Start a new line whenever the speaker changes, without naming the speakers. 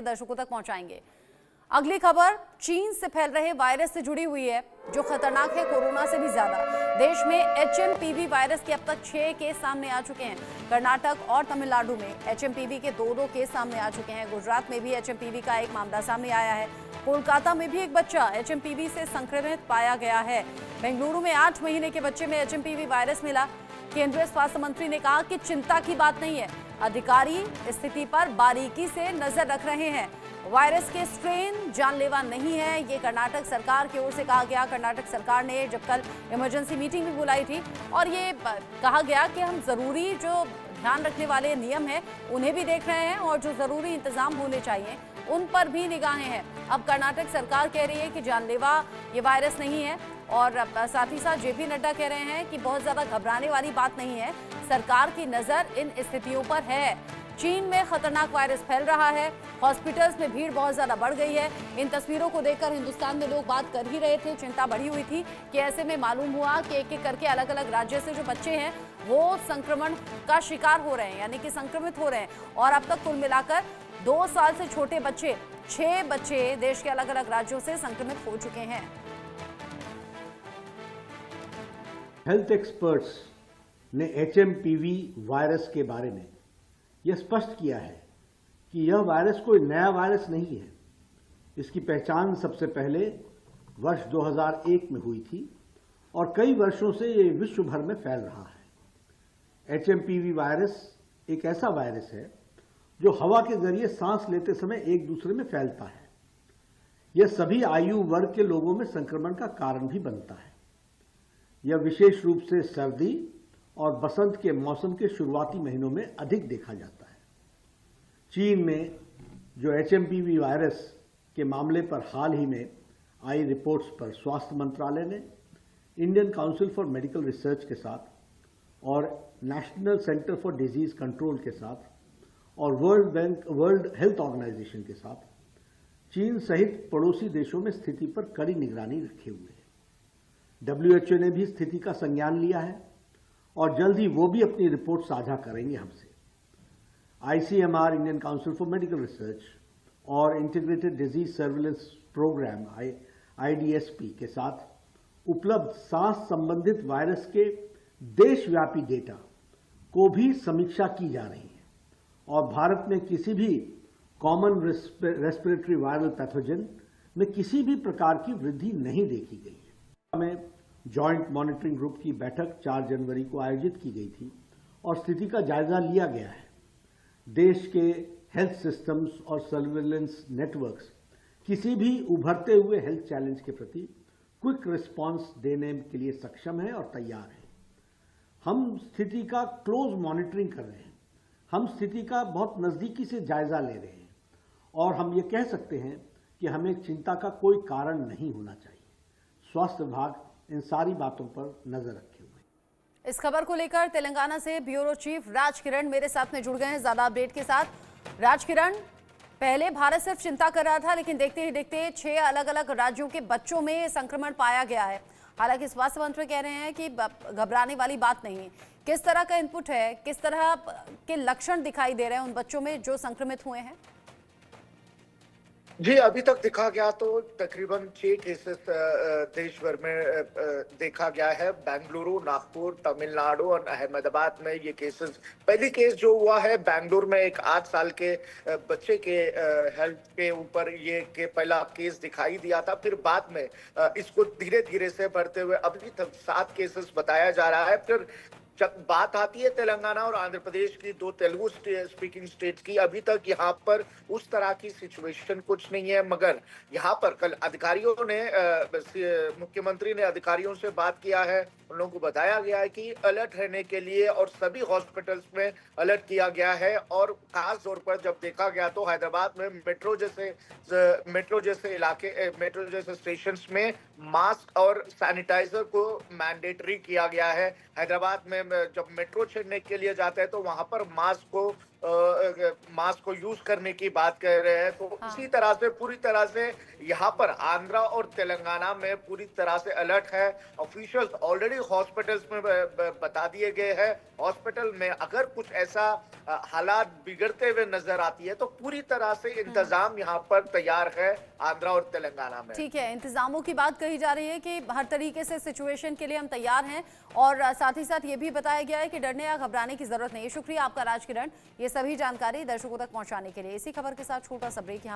दर्शकों तक पहुंचाएंगे। अगली खबर चीन से फैल रहे वायरस से जुड़ी हुई है, जो खतरनाक है कोरोना से भी ज्यादा। देश में एचएमपीवी वायरस के अब तक 6 केस सामने आ चुके हैं। कर्नाटक और तमिलनाडु में एचएमपीवी के 2 केस सामने आ चुके हैं। गुजरात में भी एचएमपीवी का एक मामला सामने आया है। कोलकाता में भी एक बच्चा एचएमपीवी से संक्रमित पाया गया है। बेंगलुरु में 8 महीने के बच्चे में एचएमपीवी वायरस मिला। केंद्रीय स्वास्थ्य मंत्री ने कहा कि चिंता की बात नहीं है, अधिकारी स्थिति पर बारीकी से नजर रख रहे हैं। वायरस के स्ट्रेन जानलेवा नहीं है, ये कर्नाटक सरकार की ओर से कहा गया। कर्नाटक सरकार ने जब कल इमरजेंसी मीटिंग भी बुलाई थी और ये कहा गया कि हम जरूरी जो ध्यान रखने वाले नियम हैं उन्हें भी देख रहे हैं और जो जरूरी इंतजाम होने चाहिए उन पर भी निगाहें हैं। अब कर्नाटक सरकार कह रही है कि जानलेवा ये वायरस नहीं है और साथ ही साथ जेपी नड्डा कह रहे हैं कि बहुत ज्यादा घबराने वाली बात नहीं है, सरकार की नजर इन स्थितियों पर है। चीन में खतरनाक वायरस फैल रहा है, हॉस्पिटल्स में भीड़ बहुत ज्यादा बढ़ गई है। इन तस्वीरों को देखकर हिंदुस्तान में लोग बात कर ही रहे थे, चिंता बढ़ी हुई थी कि ऐसे में मालूम हुआ कि एक एक करके अलग अलग राज्य से जो बच्चे हैं वो संक्रमण का शिकार हो रहे हैं, यानी कि संक्रमित हो रहे हैं। और अब तक कुल मिलाकर 2 साल से छोटे बच्चे 6 बच्चे देश के अलग अलग राज्यों से संक्रमित हो चुके हैं।
हेल्थ एक्सपर्ट्स ने एचएमपीवी वायरस के बारे में यह स्पष्ट किया है कि यह वायरस कोई नया वायरस नहीं है। इसकी पहचान सबसे पहले वर्ष 2001 में हुई थी और कई वर्षों से ये विश्व भर में फैल रहा है। एचएमपीवी वायरस एक ऐसा वायरस है जो हवा के जरिए सांस लेते समय एक दूसरे में फैलता है। यह सभी आयु वर्ग के लोगों में संक्रमण का कारण भी बनता है। यह विशेष रूप से सर्दी और बसंत के मौसम के शुरुआती महीनों में अधिक देखा जाता है। चीन में जो एचएमपीवी वायरस के मामले पर हाल ही में आई रिपोर्ट्स पर स्वास्थ्य मंत्रालय ने Indian council for medical research के साथ और national centre for disease control के साथ और वर्ल्ड हेल्थ ऑर्गेनाइजेशन के साथ चीन सहित पड़ोसी देशों में स्थिति पर कड़ी निगरानी रखे हुए है। WHO ने भी स्थिति का संज्ञान लिया है और जल्द ही वो भी अपनी रिपोर्ट साझा करेंगे हमसे। ICMR Indian council for medical research और integrated disease surveillance programme IDSP के साथ उपलब्ध सांस संबंधित वायरस के देशव्यापी डेटा को भी समीक्षा की जा रही है और भारत में किसी भी कॉमन रेस्पिरेटरी वायरल पैथोजन में किसी भी प्रकार की वृद्धि नहीं देखी गई है। में जॉइंट मॉनिटरिंग ग्रुप की बैठक 4 जनवरी को आयोजित की गई थी और स्थिति का जायजा लिया गया है। देश के हेल्थ सिस्टम्स और सर्विलेंस नेटवर्क्स किसी भी उभरते हुए हेल्थ चैलेंज के प्रति क्विक रिस्पांस देने के लिए सक्षम है और तैयार है। हम स्थिति का क्लोज मॉनिटरिंग कर रहे हैं, हम स्थिति का बहुत नजदीकी से जायजा ले रहे हैं और हम ये कह सकते हैं कि हमें चिंता का कोई कारण नहीं होना चाहिए। स्वास्थ्य विभाग इन सारी बातों पर नजर रखे हुए।
इस खबर को लेकर तेलंगाना से ब्यूरो चीफ राज किरण मेरे साथ में जुड़ गए हैं ज्यादा अपडेट के साथ। राज किरण, पहले भारत सिर्फ चिंता कर रहा था, लेकिन देखते ही देखते 6 अलग अलग राज्यों के बच्चों में संक्रमण पाया गया है। हालांकि स्वास्थ्य मंत्री कह रहे हैं कि घबराने वाली बात नहीं है। किस तरह का इनपुट है, किस तरह के लक्षण दिखाई दे रहे हैं उन बच्चों में जो संक्रमित हुए हैं?
जी, अभी तक देखा गया तो तकरीबन 6 केसेस देश भर में देखा गया है। बेंगलुरु, नागपुर, तमिलनाडु और अहमदाबाद में ये केसेस। पहली केस जो हुआ है बेंगलुरु में एक 8 साल के बच्चे के हेल्थ के ऊपर ये के पहला केस दिखाई दिया था। फिर बाद में इसको धीरे धीरे से बढ़ते हुए अभी तक 7 केसेस बताया जा रहा है। फिर जब बात आती है तेलंगाना और आंध्र प्रदेश की, 2 तेलुगु स्पीकिंग स्टेट्स की, अभी तक यहाँ पर उस तरह की सिचुएशन कुछ नहीं है। मगर यहाँ पर कल अधिकारियों ने मुख्यमंत्री ने अधिकारियों से बात किया है, उन लोगों को बताया गया है कि अलर्ट रहने के लिए और सभी हॉस्पिटल्स में अलर्ट किया गया है। और खास तौर पर जब देखा गया तो हैदराबाद में मेट्रो जैसे इलाके, मेट्रो जैसे स्टेशन में मास्क और सैनिटाइजर को मैंडेटरी किया गया है। हैदराबाद में जब मेट्रो चढ़ने के लिए जाते हैं तो वहां पर मास्क को मास्क को यूज करने की बात कर रहे हैं, तो इसी तरह से पूरी तरह से यहाँ पर आंध्रा और तेलंगाना में पूरी तरह से अलर्ट है। ऑफिशियल्स ऑलरेडी हॉस्पिटल्स में बता दिए गए हैं, हॉस्पिटल में अगर कुछ ऐसा हालात बिगड़ते हुए नजर आती है तो पूरी तरह से इंतजाम यहाँ पर तैयार है आंध्रा और तेलंगाना में।
ठीक है, इंतजामों की बात कही जा रही है कि हर तरीके से सिचुएशन के लिए हम तैयार हैं और साथ ही साथ ये भी बताया गया है कि डरने या घबराने की जरूरत नहीं है। शुक्रिया आपका राजकिरण, ये सभी जानकारी दर्शकों तक पहुंचाने के लिए। इसी खबर के साथ छोटा सा ब्रेक यहाँ